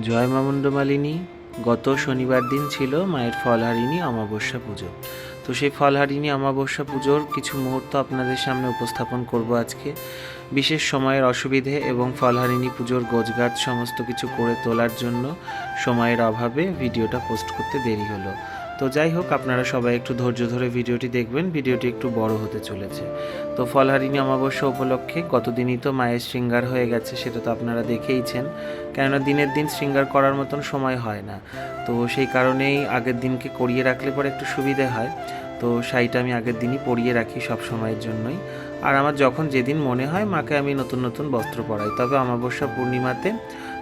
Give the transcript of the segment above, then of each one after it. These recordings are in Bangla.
জয় মা মুন্ডমালিনী। গত শনিবার দিন ছিল মায়ের ফলহারিণী অমাবস্যা পুজো। তো সেই ফলহারিণী অমাবস্যা পুজোর কিছু মুহূর্ত আপনাদের সামনে উপস্থাপন করব আজকে। বিশেষ সময়ের অসুবিধে এবং ফলহারিণী পুজোর গোছগাছ সমস্ত কিছু করে তোলার জন্য সময়ের অভাবে ভিডিওটা পোস্ট করতে দেরি হলো। তো যাই হোক, আপনারা সবাই একটু ধৈর্য ধরে ভিডিওটি দেখবেন, ভিডিওটি একটু বড় হতে চলেছে। তো ফলহারিণী অমাবস্যা উপলক্ষে গতদিনই তো মায়ের শৃঙ্গার হয়ে গেছে, সেটা তো আপনারা দেখেইছেন। কেননা দিনের দিন শৃঙ্গার করার মতন সময় হয় না, তো সেই কারণেই আগের দিনকে করিয়ে রাখলে পরে একটু সুবিধে হয়। তো শাড়িটা আমি আগের দিনই পরিয়ে রাখি সব সময়ের জন্যই। আর আমার যখন যেদিন মনে হয় মাকে আমি নতুন নতুন বস্ত্র পরাই, তবে অমাবস্যা পূর্ণিমাতে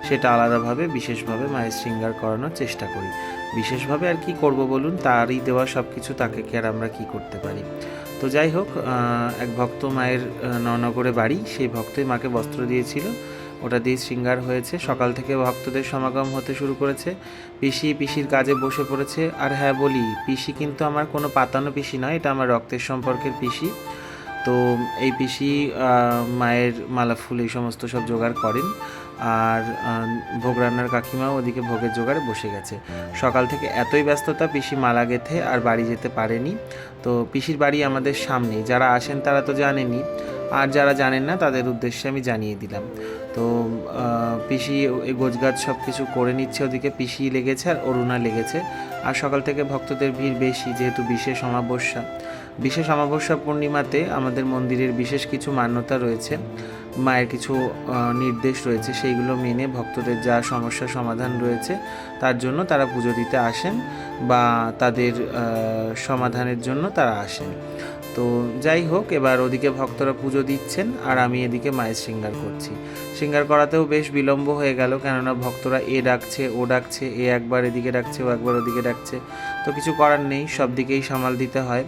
সেটা আলাদাভাবে বিশেষভাবে মায়ের শৃঙ্গার করানোর চেষ্টা করি। বিশেষভাবে আর কি করব বলুন, তারই দেওয়া সব কিছু, তাকে কি আর আমরা কী করতে পারি। তো যাই হোক, এক ভক্ত মায়ের ননগরে বাড়ি, সেই ভক্তই মাকে বস্ত্র দিয়েছিল, ওটা দিয়ে শৃঙ্গার হয়েছে। সকাল থেকে ভক্তদের সমাগম হতে শুরু করেছে। পিসির কাজে বসে পড়েছে। আর হ্যাঁ বলি, পিসি কিন্তু আমার কোনো পাতানো পিসি নয়, এটা আমার রক্তের সম্পর্কের পিসি। তো এই পিসি মায়ের মালা ফুল এই সমস্ত সব জোগাড় করেন। আর ভোগ রান্নার কাকিমাও ওদিকে ভোগের জোগাড়ে বসে গেছে। সকাল থেকে এতই ব্যস্ততা, পিসি মালা গেঁথে আর বাড়ি যেতে পারেনি। তো পিসির বাড়ি আমাদের সামনেই, যারা আসেন তারা তো জানেনই, আর যারা জানেন না তাদের উদ্দেশ্যে আমি জানিয়ে দিলাম। তো পিসি এই গোছগাছ সব কিছু করে নিচ্ছে, ওদিকে পিসি লেগেছে আর অরুণা লেগেছে। আর সকাল থেকে ভক্তদের ভিড় বেশি, যেহেতু বিশেষ অমাবস্যা পূর্ণিমাতে আমাদের মন্দিরের বিশেষ কিছু মান্যতা রয়েছে, মায়ের কিছু নির্দেশ রয়েছে, সেইগুলো মেনে ভক্তদের যা সমস্যা সমাধান রয়েছে তার জন্য তারা পুজো দিতে আসেন বা তাদের সমাধানের জন্য তারা আসেন। তো যাই হোক, এবার ওদিকে ভক্তরা পুজো দিচ্ছেন আর আমি এদিকে মায়ের শৃঙ্গার করছি। শৃঙ্গার করাতেও বেশ বিলম্ব হয়ে গেল, কেননা ভক্তরা এ ডাকছে ও ডাকছে, এ একবার এদিকে ডাকছে ও একবার ওদিকে ডাকছে। তো কিছু করার নেই, সব দিকেই সামাল দিতে হয়,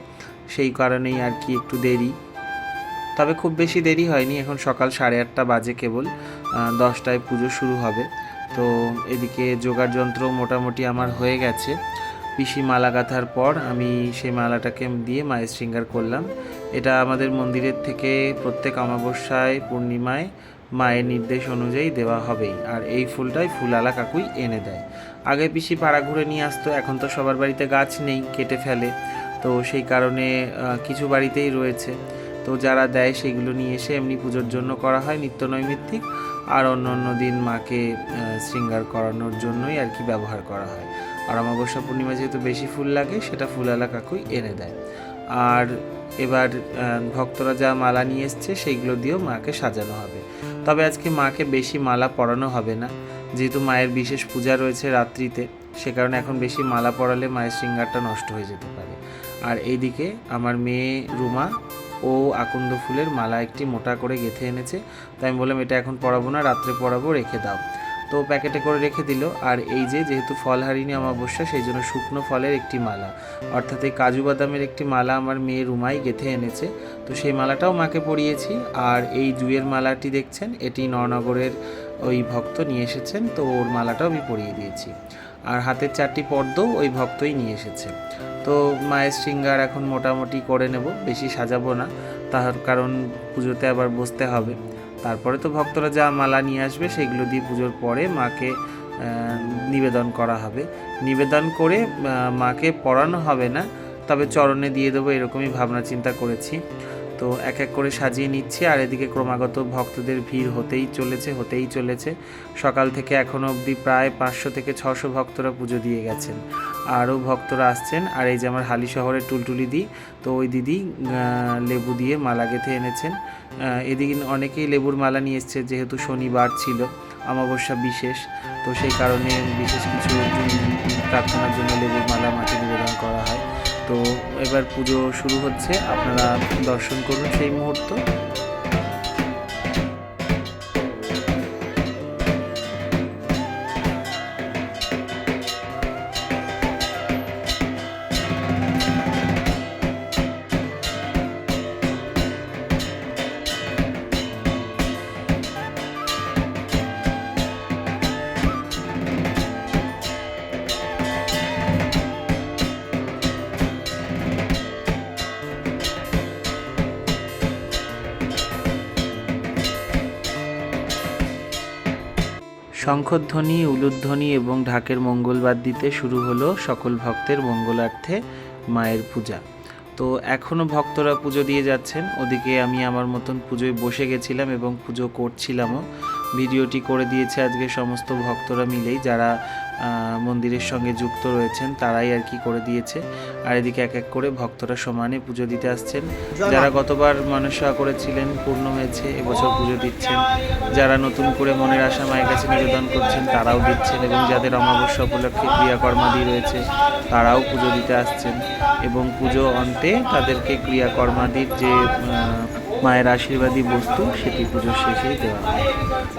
সেই কারণেই আর কি একটু দেরি। তবে খুব বেশি দেরি হয়নি, এখন সকাল 8:30 বাজে কেবল, 10টায় পুজো শুরু হবে। তো এদিকে জোগাড় যন্ত্র মোটামুটি আমার হয়ে গেছে। পিসি মালা গাঁথার পর আমি সেই মালাটাকে দিয়ে মায়ের শৃঙ্গার করলাম। এটা আমাদের মন্দিরের থেকে প্রত্যেক অমাবস্যায় পূর্ণিমায় মায়ের নির্দেশ অনুযায়ী দেওয়া হবেই। আর এই ফুলটাই ফুলওয়ালা কাকুই এনে দেয়। আগে পিসি পাড়া ঘুরে নিয়ে আসতো, এখন তো সবার বাড়িতে গাছ নেই, কেটে ফেলে। তো সেই কারণে কিছু বাড়িতেই রয়েছে, তো যারা দেয় সেগুলো নিয়ে এসে এমনি পুজোর জন্য করা হয় নিত্য নৈমিত্তিক। আর অন্য দিন মাকে শৃঙ্গার করানোর জন্যই আর কি ব্যবহার করা হয়। আর অমাবস্যা পূর্ণিমা যেহেতু বেশি ফুল লাগে, সেটা ফুলওয়ালা কাকুই এনে দেয়। আর এবার ভক্তরা যা মালা নিয়ে এসছে সেইগুলো দিয়েও মাকে সাজানো হবে। তবে আজকে মাকে বেশি মালা পরানো হবে না, যেহেতু মায়ের বিশেষ পূজা রয়েছে রাত্রিতে, সে কারণে এখন বেশি মালা পরালে মায়ের শৃঙ্গারটা নষ্ট হয়ে যেতে পারে। আর এইদিকে আমার মেয়ে রুমা ও আকন্দ ফুলের মালা একটি মোটা করে গেঁথে এনেছে। তাই আমি বললাম এটা এখন পরাবো না, রাত্রে পরাবো, রেখে দাও। তো প্যাকেটে করে রেখে দিল। আর এই যেহেতু ফলহারিণী অমাবস্যা, সেই জন্য শুকনো ফলের একটি মালা, অর্থাৎ এই কাজু বাদামের একটি মালা আমার মেয়ে রুমাই গেঁথে এনেছে। তো সেই মালাটাও মাকে পরিয়েছি। আর এই জুয়ের মালাটি দেখছেন, এটি নরনগরের ওই ভক্ত নিয়ে এসেছেন, তো ওর মালাটাও আমি পরিয়ে দিয়েছি। আর হাতের 4টি পদ্মও ওই ভক্তই নিয়ে এসেছে। তো মায়ের শৃঙ্গার এখন মোটামুটি করে নেব, বেশি সাজাবো না, তার কারণ পুজোতে আবার বসতে হবে। তারপরে তো ভক্তরা যা মালা নিয়ে আসবে সেগুলো দিয়ে পুজোর পরে মাকে নিবেদন করা হবে। নিবেদন করে মাকে পরানো হবে না, তবে চরণে দিয়ে দেবো, এরকমই ভাবনা চিন্তা করেছি। তো এক এক করে সাজিয়ে নিচ্ছি। আর এদিকে ক্রমাগত ভক্তদের ভিড় হতেই চলেছে। সকাল থেকে এখনও অবধি প্রায় 500 থেকে 600 ভক্তরা পুজো দিয়ে গেছেন, আরও ভক্তরা আসছেন। আর এই যে আমার হালি শহরের টুলটুলি দি, তো ওই দিদি লেবু দিয়ে মালা গেঁথে এনেছেন। এদিকে অনেকেই লেবুর মালা নিয়ে এসছে, যেহেতু শনিবার ছিল, অমাবস্যা বিশেষ, তো সেই কারণে বিশেষ কিছু প্রার্থনার জন্য লেবুর মালা মাকে নিবেদন করা হয়। তো এবার পুজো শুরু হচ্ছে, আপনারা দর্শন করুন সেই মুহূর্ত। শঙ্খধ্বনি, উলুধ্বনি এবং ঢাকের মঙ্গলবার দিতে শুরু হলো সকল ভক্তের মঙ্গলার্থে মায়ের পূজা। তো এখনও ভক্তরা পুজো দিয়ে যাচ্ছেন। ওদিকে আমি আমার মতন পুজোয় বসে গেছিলাম এবং পুজো করছিলামও। ভিডিওটি করে দিয়েছে আজকে সমস্ত ভক্তরা মিলেই, যারা মন্দিরের সঙ্গে যুক্ত রয়েছেন তারাই আর কি করে দিয়েছে। আর এদিকে এক এক করে ভক্তরা সমানে পুজো দিতে আসছেন। যারা গতবার মনসা করেছিলেন পূর্ণ হয়েছে, এবছর পুজো দিচ্ছেন। যারা নতুন করে মনের আশা মায়ের কাছে নিবেদন করছেন তারাও দিচ্ছেন, এবং যাদের অমাবস্যা উপলক্ষে ক্রিয়াকর্মাদি রয়েছে তারাও পুজো দিতে আসছেন। এবং পুজো অন্তে তাদেরকে ক্রিয়াকর্মাদির যে মায়ের আশীর্বাদী বস্তু সেটি পুজোর শেষেই দেওয়া হয়।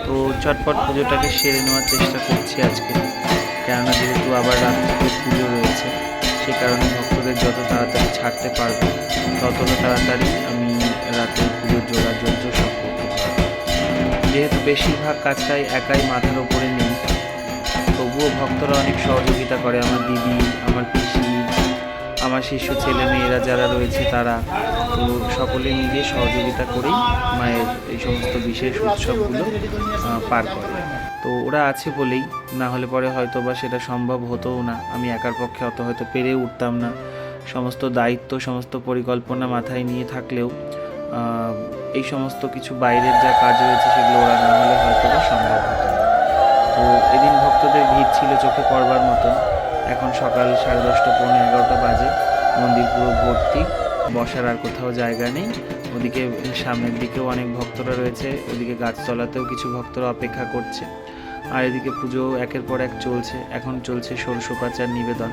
তো চটপট পুজোটাকে সেরে নেওয়ার চেষ্টা করছি আজকে, কেননা যেহেতু আবার রাত্রিতে পুজো রয়েছে, সে কারণে ভক্তদের যত তাড়াতাড়ি ছাড়তে পারবো ততটা তাড়াতাড়ি আমি রাতের পুজোর যোগাযোগ সব করতে পারবো। যেহেতু বেশিরভাগ কাজটাই একাই মাথার ওপরে নেই, তবুও ভক্তরা অনেক সহযোগিতা করে। আমার দিদি, আমার পিসি, আমার শিশু ছেলে মেয়েরা যারা রয়েছে তারা, তো সকলে মিলে সহযোগিতা করেই মায়ের এই সমস্ত বিশেষ উৎসবগুলো পার করে। তো ওরা আছে বলেই, না হলে পরে হয়তো বা সেটা সম্ভব হতোও না। আমি একার পক্ষে অত হয়তো পেরে উঠতাম না। সমস্ত দায়িত্ব, সমস্ত পরিকল্পনা মাথায় নিয়ে থাকলেও এই সমস্ত কিছু বাইরের যা কাজ রয়েছে সেগুলো ওরা না হলে হয়তো বা সম্ভব হতো না। তো এদিন ভক্তদের ভিড় ছিল চোখে পড়বার মতন। এখন সকাল 10:30, 11:30 বাজে। মন্দির পুরো ভর্তি, বসার আর কোথাও জায়গা নেই। ওদিকে সামনের দিকেও অনেক ভক্তরা রয়েছে, ওদিকে গাছতলাতেও কিছু ভক্তরা অপেক্ষা করছে। আর এদিকে পুজো একের পর এক চলছে। এখন চলছে ষোড়শোপচার নিবেদন।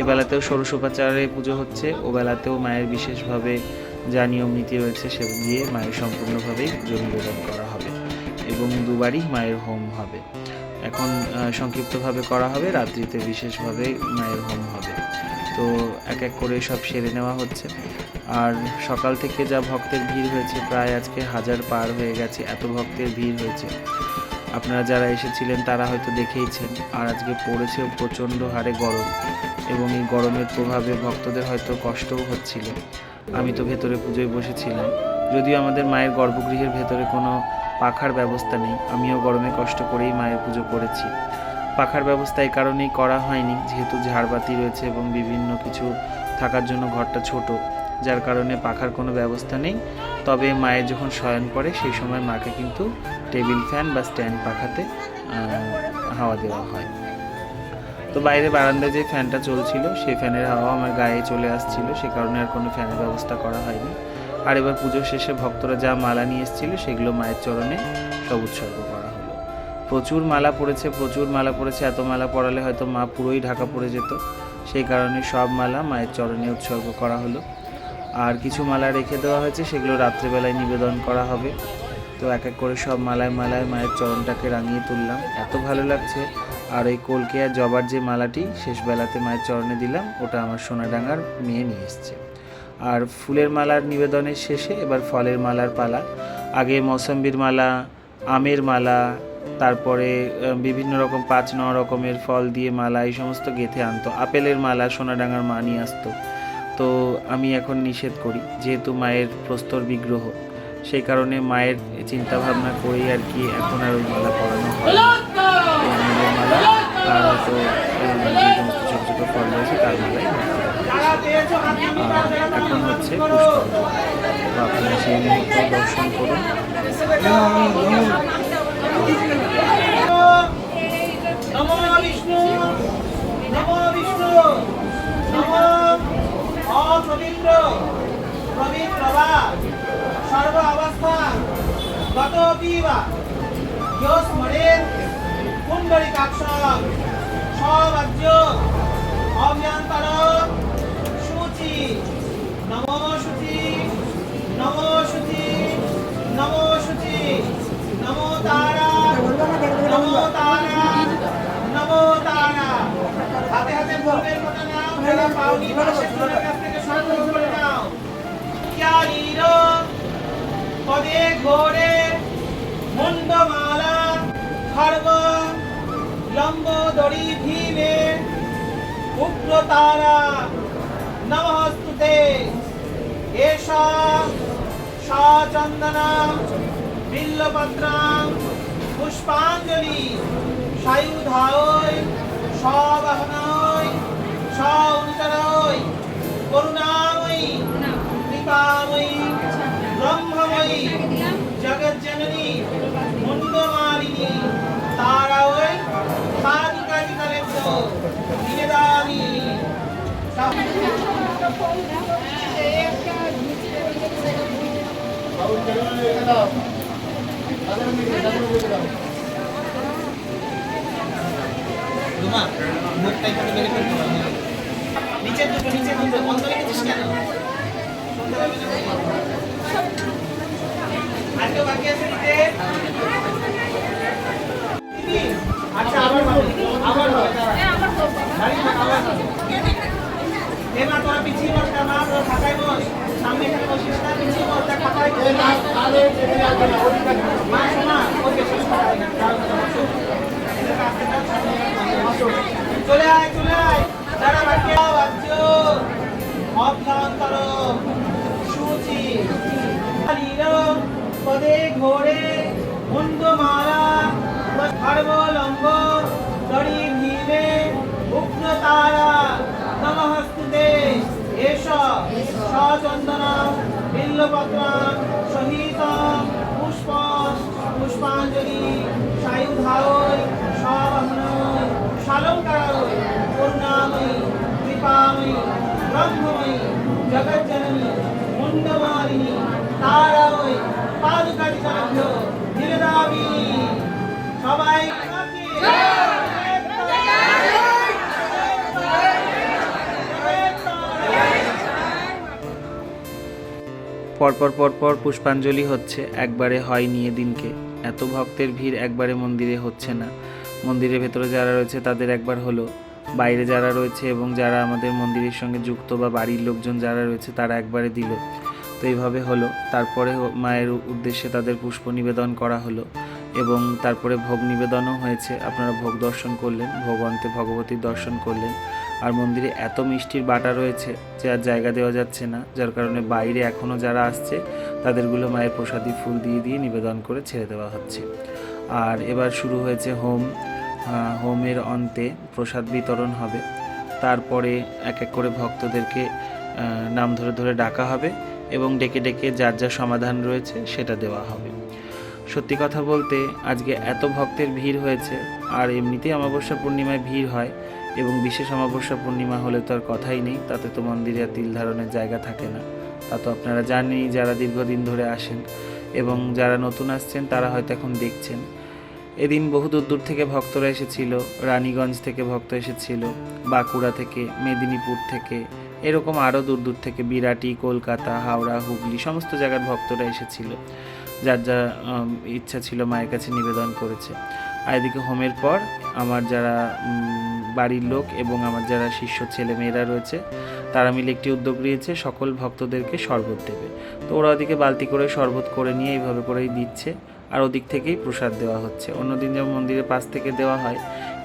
এবেলাতেও ষোড়শোপচারে পুজো হচ্ছে, ও বেলাতেও মায়ের বিশেষভাবে যা নিয়ম নীতি রয়েছে সে দিয়ে মায়ের সম্পূর্ণভাবেই পুজো নিবেদন করা হবে, এবং দুবারই মায়ের হোম হবে। এখন সংক্ষিপ্তভাবে করা হবে, রাত্রিতে বিশেষভাবে মায়ের হোম হবে। তো এক এক করে সব সেরে নেওয়া হচ্ছে। আর সকাল থেকে যা ভক্তের ভিড় হয়েছে, প্রায় আজকে 1000 পার হয়ে গেছে, এত ভক্তের ভিড় হয়েছে। আপনারা যারা এসেছিলেন তারা হয়তো দেখেইছেন। আর আজকে পড়েছে প্রচণ্ড হারে গরম, এবং এই গরমের প্রভাবে ভক্তদের হয়তো কষ্টও হচ্ছিল। আমি তো ভেতরে পুজোয় বসেছিলাম, যদিও আমাদের মায়ের গর্ভগৃহের ভেতরে কোনো পাখার ব্যবস্থা নেই। আমিও গরমে কষ্ট করেই মায়ের পুজো করেছি। পাখার ব্যবস্থা এই কারণেই করা হয়নি, যেহেতু ঝাড়বাতি রয়েছে এবং বিভিন্ন কিছু থাকার জন্য ঘরটা ছোট, যার কারণে পাখার কোনো ব্যবস্থা নেই। তবে মায়ের যখন শয়ন পড়ে সেই সময় মাকে কিন্তু টেবিল ফ্যান বা স্ট্যান্ড পাখাতে হাওয়া দেওয়া হয়। তো বাইরে বারান্দায় যে ফ্যানটা চলছিল সেই ফ্যানের হাওয়া আমার গায়ে চলে আসছিল, সে কারণে আর কোনো ফ্যানের ব্যবস্থা করা হয়নি। আর এবার পুজোর শেষে ভক্তরা যা মালা নিয়ে এসেছিল সেগুলো মায়ের চরণে সব উৎসর্গ করা হলো। প্রচুর মালা পড়েছে। এত মালা পড়ালে হয়তো মা পুরোই ঢাকা পড়ে যেত, সেই কারণে সব মালা মায়ের চরণে উৎসর্গ করা হলো। আর কিছু মালা রেখে দেওয়া হয়েছে, সেগুলো রাত্রেবেলায় নিবেদন করা হবে। তো এক এক করে সব মালায় মায়ের চরণটাকে রাঙিয়ে তুললাম, এত ভালো লাগছে। আর ওই কলকে আর জবার যে মালাটি শেষ বেলাতে মায়ের চরণে দিলাম, ওটা আমার সোনাডাঙ্গার মেয়ে নিয়ে এসছে। আর ফুলের মালার নিবেদনের শেষে এবার ফলের মালার পালা। আগে মৌসম্বির মালা, আমের মালা, তারপরে বিভিন্ন রকম 5-9 রকমের ফল দিয়ে মালা এই সমস্ত গেঁথে আনতো। আপেলের মালা সোনাডাঙ্গার মা নিয়ে আসতো। তো আমি এখন নিষেধ করি, যেহেতু মায়ের প্রস্তর বিগ্রহ, সেই কারণে মায়ের চিন্তাভাবনা করেই আর কি এখন আর ওই মালা পরানো হয় না। মালা আর হয়তো যে সমস্ত ছোটো ছোটো ফল রয়েছে তার মালাই এখন হচ্ছে পুষ্পাঞ্জলি। তো আপনারা সেই মুহূর্তে দর্শন করুন। নমো বিষ্ণু, নমো বিষ্ণু, নমো অপবিত্র পবিত্রবা সর্ব অবস্থা গতপিবা স্মরেন কুণ্ডলিকাক্ষ সবাজ্য অভ্যন্তর শুচি। নমো শুচি, নমো শুচি, নমো শুচি, নমো তারা, নমো তারা, নমো তারা। হাতে হাতে বলবেন কথা নাও, যারা পাওনি পাশের জনের কাছ থেকে সংগ্রহ করে নাও। ক্যারির পদে ঘোরে মুন্ডমালা খর্ব লম্ব দড়ি ভীমে উগ্র তারা নমস্তুতে। এষা সচন্দনা বিল্লপত্রাং পুষ্পাঞ্জলি সায়ুধায় সবাহনায় সউনিতরায় করুণাময়ী কৃপাময়ী ব্রহ্মময়ী জগজ্জননী মুন্ডমালিনী তারায় সাধিকাধিকালেব্ধ নিবেদামি। নিচের দুটো বন্ধ রেখেছিস কেন? আর কেউ বাকি আছে নিতে? আচ্ছা আবার এবার তোরা পিছিয়ে বস না, তোরা ফাঁকায় বস, সামনে এখানে বসিস না, পিছিয়ে বস, দেখ ফাঁকায় বস। মা শোনা ওকে চলে আয় যারা বাকি আজ অভ্যন্তর সুচি পদে ঘোরে মুন্ডমালা সর্বলম্ব দড়ি ভীমে উগ্র তারা নমস্তুতে এষ সচন্দন বিল্লপত্র সহিত পুষ্পাঞ্জলি সায়ুধায় সবাহনায় সালঙ্কারায় করুণাময়ী কৃপাময়ী ব্রহ্মময়ী জগজ্জননী মুন্ডমালিনী তারাময়ী পাদুকাদিকাভ্য নিবেদামি। সবাই পরপর পুষ্পাঞ্জলি হচ্ছে, একবারে হয়নি এদিনকে। এত ভক্তের ভিড় একবারে মন্দিরে হচ্ছে না। মন্দিরের ভেতরে যারা রয়েছে তাদের একবার হলো, বাইরে যারা রয়েছে এবং যারা আমাদের মন্দিরের সঙ্গে যুক্ত বা বাড়ির লোকজন যারা রয়েছে তারা একবারে দিল। তো এইভাবে হলো। তারপরে মায়ের উদ্দেশ্যে তাদের পুষ্প নিবেদন করা হলো এবং তারপরে ভোগ নিবেদনও হয়েছে। আপনারা ভোগ দর্শন করলেন, ভোগ অন্তে ভগবতীর দর্শন করলেন। আর মন্দিরে এত মিষ্টির বাটা রয়েছে যে আর জায়গা দেওয়া যাচ্ছে না, যার কারণে বাইরে এখনও যারা আসছে তাদেরগুলো মায়ের প্রসাদী ফুল দিয়ে নিবেদন করে ছেড়ে দেওয়া হচ্ছে। আর এবার শুরু হয়েছে হোমের অন্তে প্রসাদ বিতরণ হবে। তারপরে এক এক করে ভক্তদেরকে নাম ধরে ডাকা হবে এবং ডেকে যার যা সমাধান রয়েছে সেটা দেওয়া হবে। সত্যি কথা বলতে আজকে এত ভক্তের ভিড় হয়েছে, আর এমনিতেই অমাবস্যা পূর্ণিমায় ভিড় হয় এবং বিশেষ অমাবস্যা পূর্ণিমা হলে তো আর কথাই নেই, তাতে তো মন্দিরে আর তিল ধারণের জায়গা থাকে না। তা তো আপনারা জানেনই যারা দীর্ঘদিন ধরে আসেন, এবং যারা নতুন আসছেন তারা হয়তো এখন দেখছেন। এদিন বহু দূর থেকে ভক্তরা এসেছিল, রানীগঞ্জ থেকে ভক্ত এসেছিল, বাঁকুড়া থেকে, মেদিনীপুর থেকে, এরকম আরও দূর থেকে, বিরাটি, কলকাতা, হাওড়া, হুগলি, সমস্ত জায়গার ভক্তরা এসেছিল। যার যা ইচ্ছা ছিল মায়ের কাছে নিবেদন করেছে। আর এদিকে হোমের পর আমার যারা বাড়ির লোক এবং আমার যারা শিষ্য ছেলে মেয়েরা রয়েছে তারা মিলে একটি উদ্যোগ নিয়েছে, সকল ভক্তদেরকে শরবত দেবে। তো ওরা ওদিকে বালতি করে শরবত করে নিয়ে এইভাবে করেই দিচ্ছে, আর ওদিক থেকেই প্রসাদ দেওয়া হচ্ছে। অন্যদিন যেমন মন্দিরের পাশ থেকে দেওয়া হয়,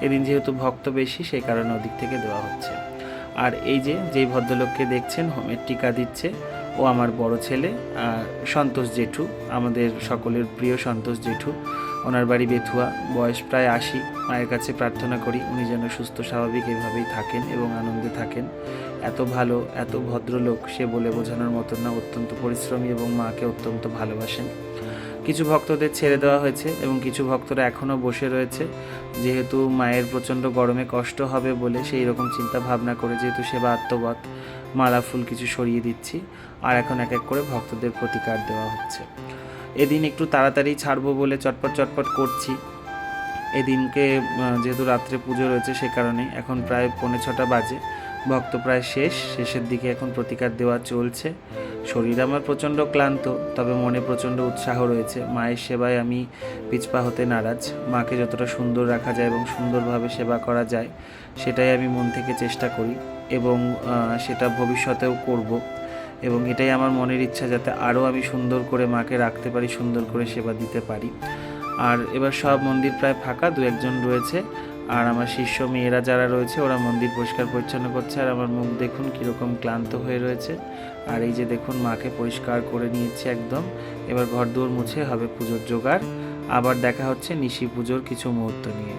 এদিন যেহেতু ভক্ত বেশি সেই কারণে ওদিক থেকে দেওয়া হচ্ছে। আর এই যেই ভদ্রলোককে দেখছেন হোমের টিকা দিচ্ছে, ও আমার বড় ছেলে সন্তোষ জেঠু, আমাদের সকলের প্রিয় সন্তোষ জেঠু। ওনার বাড়ি বেথুয়া, বয়স প্রায় 80। মায়ের কাছে প্রার্থনা করি উনি যেন সুস্থ স্বাভাবিক এভাবেই থাকেন এবং আনন্দে থাকেন। এত ভালো, এত ভদ্রলোক সে বলে বোঝানোর মতন না, অত্যন্ত পরিশ্রমী এবং মাকে অত্যন্ত ভালোবাসেন। কিছু ভক্তদের ছেড়ে দেওয়া হয়েছে এবং কিছু ভক্তরা এখনও বসে রয়েছে, যেহেতু মায়ের প্রচণ্ড গরমে কষ্ট হবে বলে সেই রকম চিন্তা ভাবনা করে, যেহেতু সেবা আত্মবৎ, মালা ফুল কিছু সরিয়ে দিচ্ছি। আর এখন এক এক করে ভক্তদের প্রতিকার দেওয়া হচ্ছে। এদিন একটু তাড়াতাড়ি ছাড়বো বলে চটপট করছি। এদিনকে যেহেতু রাত্রে পুজো রয়েছে সে কারণে এখন প্রায় 5:45 বাজে, ভক্ত প্রায় শেষের দিকে এখন প্রতিকার দেওয়া চলছে। শরীর আমার প্রচণ্ড ক্লান্ত, তবে মনে প্রচণ্ড উৎসাহ রয়েছে। মায়ের সেবায় আমি পিছপা হতে নারাজ। মাকে যতটা সুন্দর রাখা যায় এবং সুন্দরভাবে সেবা করা যায় সেটাই আমি মন থেকে চেষ্টা করি এবং সেটা ভবিষ্যতেও করব। এবং এটাই আমার মনের ইচ্ছা, যাতে আরও আমি সুন্দর করে মাকে রাখতে পারি, সুন্দর করে সেবা দিতে পারি। আর এবার সব মন্দির প্রায় ফাঁকা, 2-1 রয়েছে। আর আমার শিষ্য মেয়েরা যারা রয়েছে ওরা মন্দির পরিষ্কার পরিচ্ছন্ন করছে। আর আমার মুখ দেখুন কীরকম ক্লান্ত হয়ে রয়েছে। আর এই যে দেখুন মাকে পরিষ্কার করে নিয়েছে একদম। এবার ঘরদুয়ার মুছে হবে পুজোর জোগাড়। আবার দেখা হচ্ছে নিশি পুজোর কিছু মুহূর্ত নিয়ে।